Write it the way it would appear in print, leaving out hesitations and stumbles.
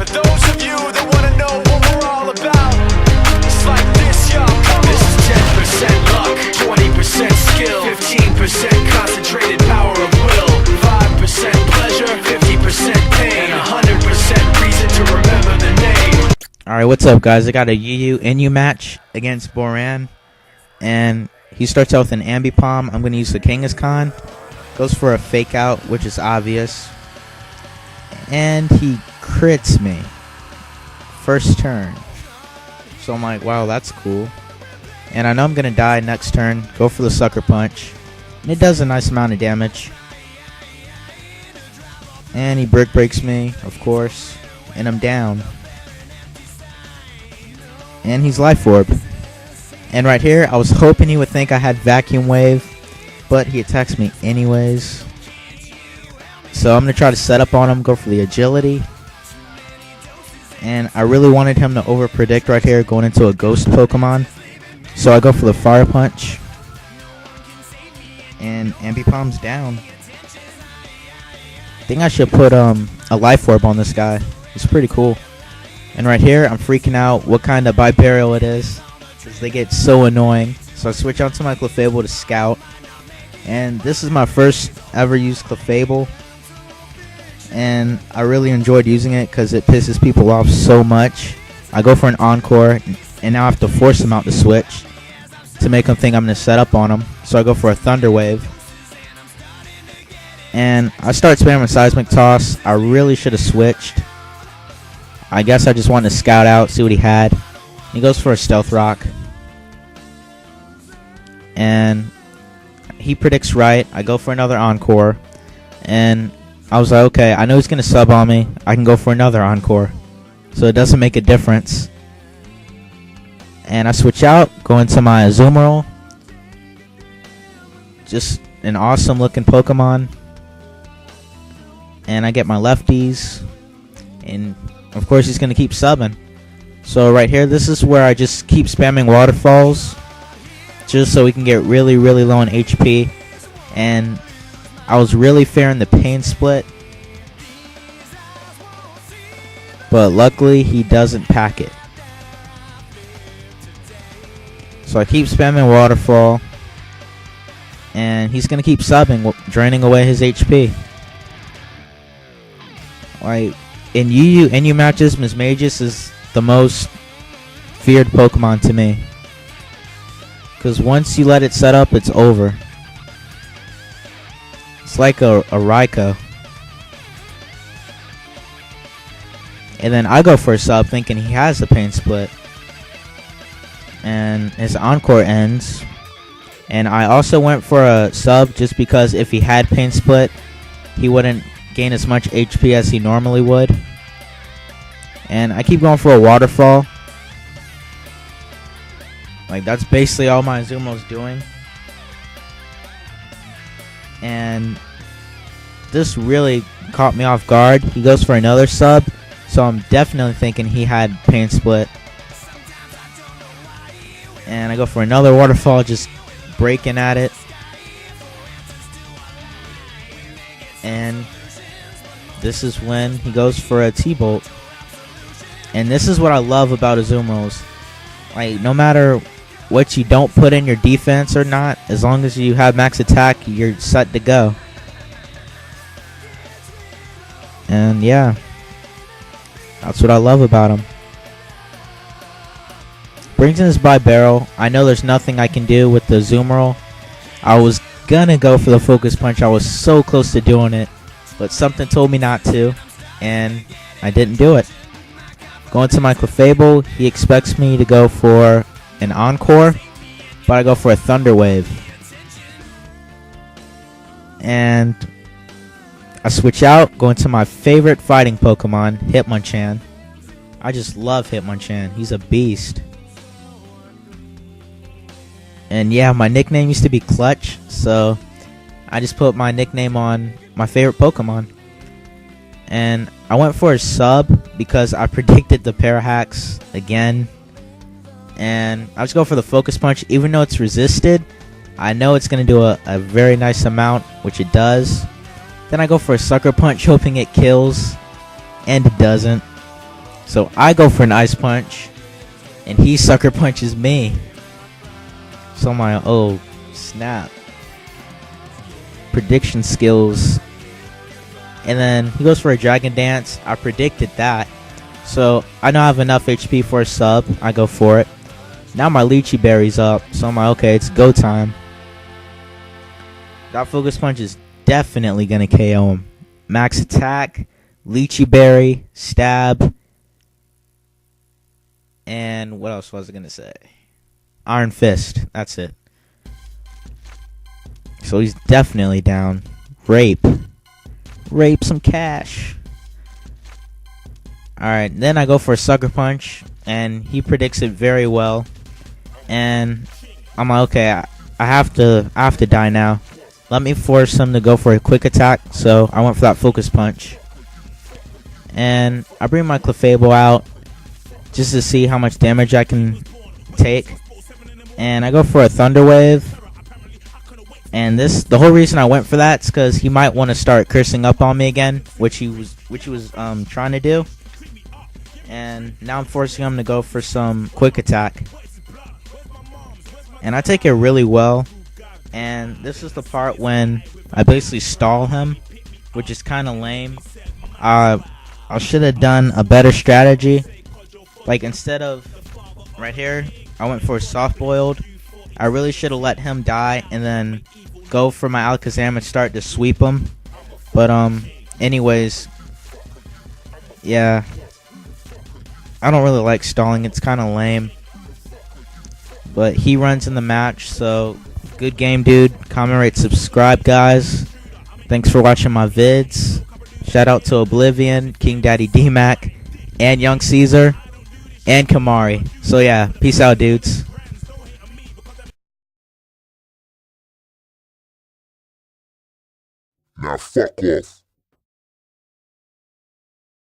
those of you that wanna know what we're all about, it's like this, yo. This is 10% luck, 20% skill, 15% concentrated power of will, 5% pleasure, 50% pain, and 100% reason to remember the name. Alright, what's up, guys? I got a UU match against Boran, and he starts out with an Ambipom. I'm going to use the Kangaskhan. Goes for a fake out, which is obvious. And he crits me. First turn. So I'm like, wow, that's cool. And I know I'm going to die next turn. Go for the Sucker Punch. And it does a nice amount of damage. And he Brick Breaks me, of course. And I'm down. And he's Life Orb. And right here, I was hoping he would think I had Vacuum Wave, but he attacks me anyways. So I'm going to try to set up on him, go for the Agility. And I really wanted him to over-predict right here, going into a Ghost Pokemon. So I go for the Fire Punch. And Ambipom's down. I think I should put a Life Orb on this guy. He's pretty cool. And right here, I'm freaking out what kind of Biperial it is, because they get so annoying. So I switch on to my Clefable to Scout. And this is my first ever used Clefable. And I really enjoyed using it because it pisses people off so much. I go for an Encore, and now I have to force them out to switch to make them think I'm going to set up on them. So I go for a Thunder Wave. And I start spamming Seismic Toss. I really should have switched. I guess I just wanted to scout out, see what he had. He goes for a Stealth Rock. And he predicts right. I go for another Encore. And I was like, okay, I know he's going to sub on me. I can go for another Encore. So it doesn't make a difference. And I switch out, go into my Azumarill. Just an awesome looking Pokemon. And I get my lefties. And of course he's going to keep subbing. So right here, this is where I just keep spamming Waterfalls. Just so we can get really, really low on HP. And I was really fearing the Pain Split. But luckily, he doesn't pack it. So I keep spamming Waterfall. And he's going to keep subbing, draining away his HP. Like, in UU matches, Mismagius is the most feared Pokemon to me. Because once you let it set up, it's over. It's like a Raikou. And then I go for a sub thinking he has a Pain Split. And his Encore ends. And I also went for a sub just because if he had Pain Split, he wouldn't gain as much HP as he normally would. And I keep going for a Waterfall. Like, that's basically all my Azumarill's doing. And this really caught me off guard. He goes for another sub. So I'm definitely thinking he had Pain Split. And I go for another Waterfall, just breaking at it. And this is when he goes for a T-Bolt. And this is what I love about Azumarills. Like, no matter what you don't put in your defense or not, as long as you have max attack, you're set to go. And yeah, that's what I love about him. Brings in his Bibarel. I know there's nothing I can do with the Azumarill. I was gonna go for the Focus Punch. I was so close to doing it, but something told me not to, and I didn't do it. Going to my Clefable, he expects me to go for an Encore, but I go for a Thunder Wave. And I switch out, go into my favorite fighting Pokemon, Hitmonchan. I just love Hitmonchan. He's a beast. And yeah, my nickname used to be Clutch, so I just put my nickname on my favorite Pokemon. And I went for a sub because I predicted the Parahacks again. And I just go for the Focus Punch. Even though it's resisted, I know it's going to do a very nice amount, which it does. Then I go for a Sucker Punch, hoping it kills. And it doesn't. So I go for an ice punch, and he sucker punches me. So I'm like, oh snap. Prediction skills. And then he goes for a dragon dance. I predicted that. So I know I have enough HP for a sub. I go for it. Now my lychee berry's up. So I'm like, okay, it's go time. That focus punch is definitely going to KO him. Max attack, lychee berry, stab. And what else was I going to say? Iron fist. That's it. So he's definitely down. Rape. Rape some cash. Alright, then I go for a sucker punch, and he predicts it very well. And I'm like, okay, I have to die now. Let me force him to go for a quick attack. So I went for that focus punch. And I bring my Clefable out just to see how much damage I can take. And I go for a Thunder Wave. And the whole reason I went for that is because he might want to start cursing up on me again, which he was trying to do. And now I'm forcing him to go for some quick attack. And I take it really well. And this is the part when I basically stall him, which is kind of lame. I should have done a better strategy. Like, instead of right here, I went for soft boiled. I really should have let him die and then go for my Alakazam and start to sweep him. But anyways, yeah, I don't really like stalling. It's kind of lame. But he runs in the match, so good game, dude. Comment, rate, subscribe, guys. Thanks for watching my vids. Shout out to Oblivion, King Daddy D-Mac, and Young Caesar, and Kamari. So yeah, peace out, dudes. Now fuck off.